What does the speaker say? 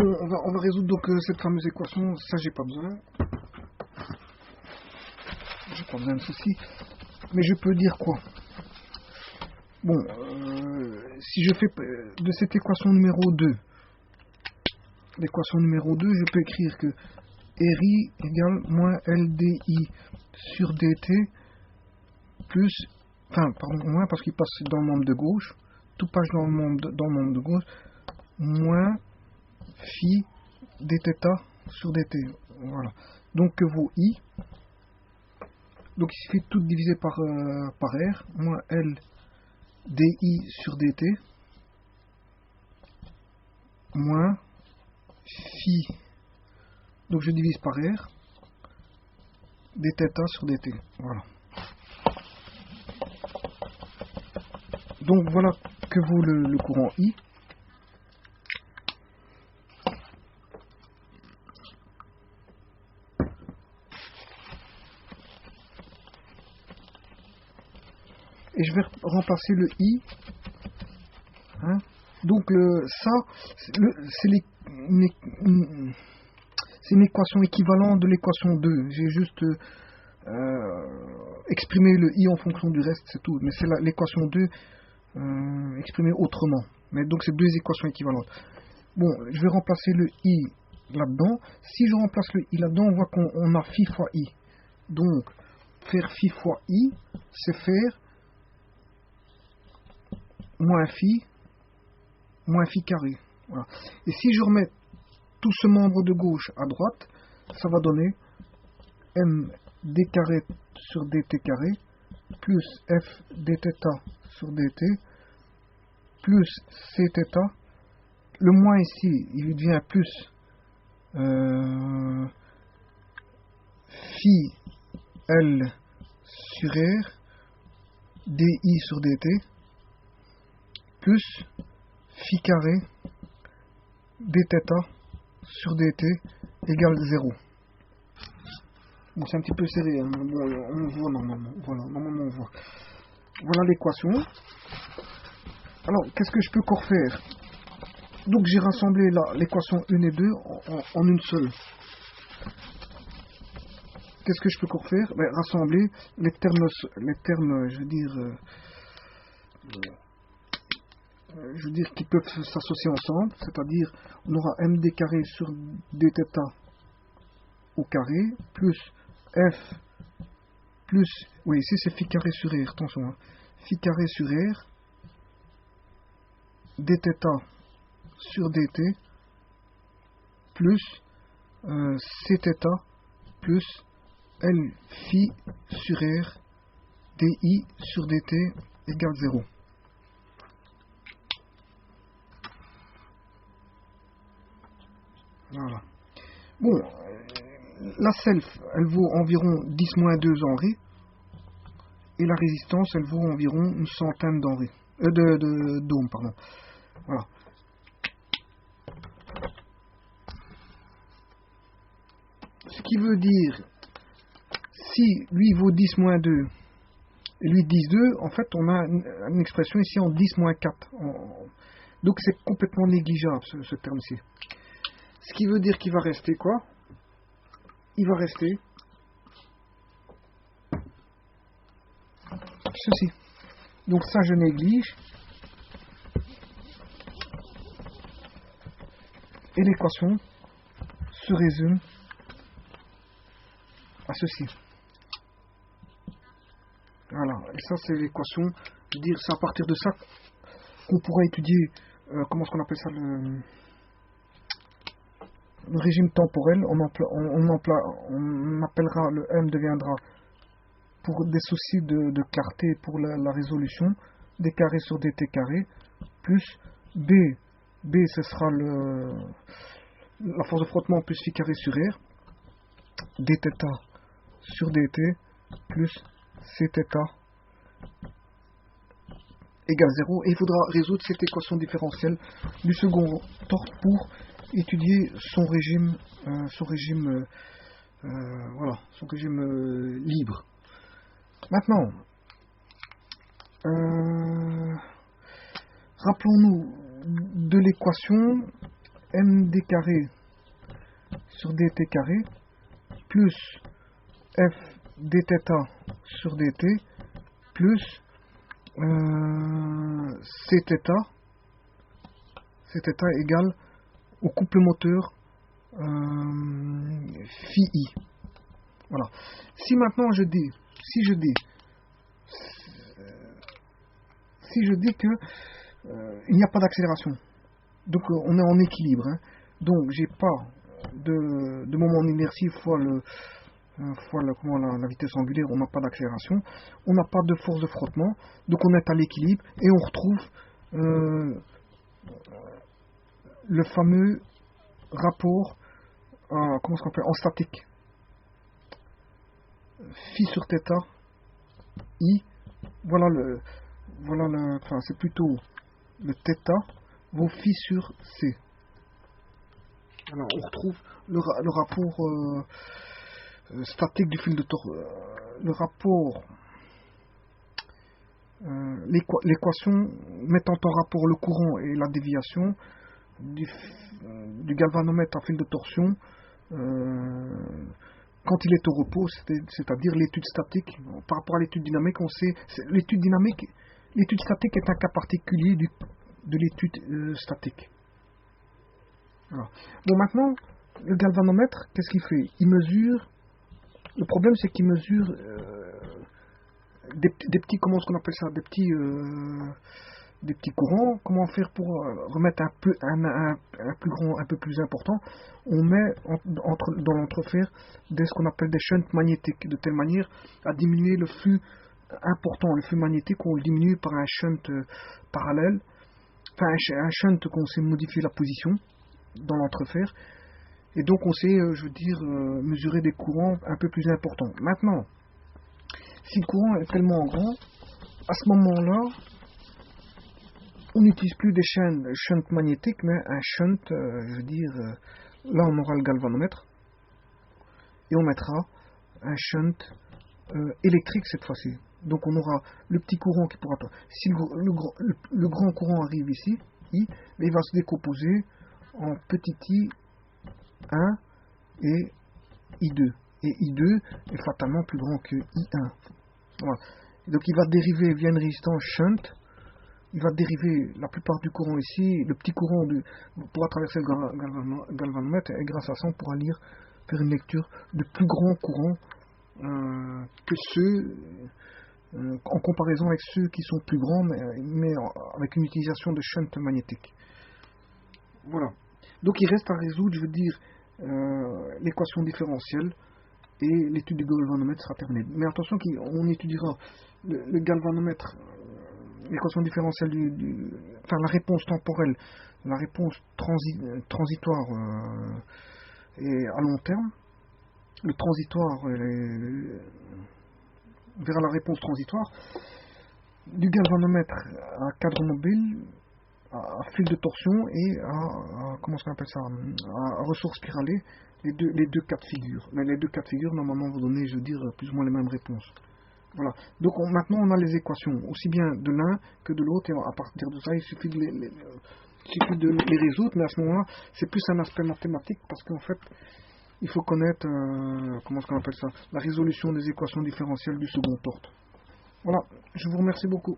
Bon, on va résoudre donc cette fameuse équation. Ça, j'ai pas besoin. J'ai pas besoin de ceci. Mais je peux dire quoi? Bon, si je fais de cette équation numéro 2, l'équation numéro 2, je peux écrire que RI égale moins LDI sur DT plus, enfin, pardon, moins parce qu'il passe dans le membre de gauche, tout passe dans le membre de gauche, moins phi dθ sur dt. Voilà. Donc que vaut I. Donc il suffit de tout diviser par R, moins L di sur dt, moins phi. Donc je divise par R, dθ sur dt. Voilà. Donc voilà que vaut le courant I. Et je vais remplacer le I. Hein. Donc ça, c'est une équation équivalente de l'équation 2. J'ai juste exprimé le I en fonction du reste, c'est tout. Mais c'est l'équation 2 exprimée autrement. Mais donc c'est deux équations équivalentes. Bon, je vais remplacer le I là-dedans. Si je remplace le I là-dedans, on voit qu'on a phi fois I. Donc, faire phi fois I, c'est faire moins phi carré. Voilà. Et si je remets tout ce membre de gauche à droite, ça va donner m d carré sur dt carré plus f dθ sur dt plus cθ. Le moins ici, il devient plus phi L sur R di sur dt plus phi carré dθ sur dt égale 0. Bon, c'est un petit peu serré, hein. Bon, on voit normalement. Voilà, normalement on voit. Voilà l'équation. Alors, qu'est-ce que je peux encore faire? Donc j'ai rassemblé l'équation 1 et 2 en une seule. Qu'est-ce que je peux encore faire? Ben, rassembler les termes, je veux dire qui peuvent s'associer ensemble, c'est-à-dire on aura md carré sur dθ au carré, plus f, plus, oui ici c'est phi carré sur r, attention, hein, phi carré sur r, dθ sur dt, plus cθ, plus l phi sur r, di sur dt égale 0. Voilà. Bon, la self, elle vaut environ 10-2 henry, et la résistance, elle vaut environ une centaine d'henry, d'ohms, pardon. Voilà. Ce qui veut dire, si lui vaut 10-2 et lui 10-2, en fait, on a une expression ici en 10-4. Donc c'est complètement négligeable ce terme-ci. Ce qui veut dire qu'il va rester quoi? Il va rester ceci. Donc ça, je néglige. Et l'équation se résume à ceci. Voilà. Et ça, c'est l'équation. Je veux dire, c'est à partir de ça qu'on pourra étudier, comment est-ce qu'on appelle ça, le régime temporel. On appellera, le M deviendra, pour des soucis de clarté, pour la résolution, d carré sur dt carré, plus B. B, ce sera la force de frottement plus phi carré sur R, dθ sur dt, plus cθ égale 0. Et il faudra résoudre cette équation différentielle du second ordre pour étudier son régime, voilà, son régime libre. Maintenant, rappelons-nous de l'équation nd carré sur dt carré plus f dθ sur dt plus cθ égale au couple moteur phi i. Voilà. Si maintenant je dis que il n'y a pas d'accélération, donc on est en équilibre, hein. Donc j'ai pas de moment d'inertie fois la vitesse angulaire, on n'a pas d'accélération, on n'a pas de force de frottement, donc on est à l'équilibre et on retrouve le fameux rapport comment on appelle, en statique, phi sur θ i, enfin c'est plutôt le θ vaut phi sur c. Alors on retrouve le rapport statique du fil de torsion, le rapport, l'équation mettant en rapport le courant et la déviation du galvanomètre à fil de torsion quand il est au repos, c'est-à-dire l'étude statique. Par rapport à l'étude dynamique, on sait l'étude statique est un cas particulier de l'étude statique. Voilà. Bon, maintenant, le galvanomètre, qu'est-ce qu'il fait? Il mesure. Le problème, c'est qu'il mesure des petits, comment est-ce qu'on appelle ça, des petits courants. Comment faire pour remettre un plus grand, un peu plus important? On met dans l'entrefer ce qu'on appelle des shunts magnétiques, de telle manière à diminuer le flux important, le flux magnétique, on le diminue par un shunt parallèle, enfin un shunt qu'on sait modifier la position dans l'entrefer, et donc on sait, mesurer des courants un peu plus importants. Maintenant, si le courant est tellement grand, à ce moment-là, on n'utilise plus des shunts magnétiques, mais un shunt, là on aura le galvanomètre, et on mettra un shunt électrique cette fois-ci. Donc on aura le petit courant qui pourra... Si le grand courant arrive ici, I, mais il va se décomposer en petit I1 et I2. Et I2 est fatalement plus grand que I1. Voilà. Donc il va dériver via une résistance shunt. Il va dériver la plupart du courant ici. Le petit courant pourra traverser le galvanomètre, et grâce à ça on pourra faire une lecture de plus grands courants que ceux en comparaison avec ceux qui sont plus grands, mais avec une utilisation de shunt magnétique. Voilà. Donc il reste à résoudre, l'équation différentielle, et l'étude du galvanomètre sera terminée. Mais attention, on étudiera le galvanomètre, l'équation différentielle enfin la réponse temporelle, la réponse transitoire et à long terme. Le transitoire verra la réponse transitoire du galvanomètre à cadre mobile, à fil de torsion et à comment on appelle ça, à ressort spiralé, les deux cas de figure. Mais les deux cas de figure normalement vont donner, plus ou moins les mêmes réponses. Voilà. Donc maintenant on a les équations aussi bien de l'un que de l'autre, et à partir de ça il suffit de les résoudre. Mais à ce moment-là c'est plus un aspect mathématique, parce qu'en fait il faut connaître comment on appelle ça, la résolution des équations différentielles du second ordre. Voilà, je vous remercie beaucoup.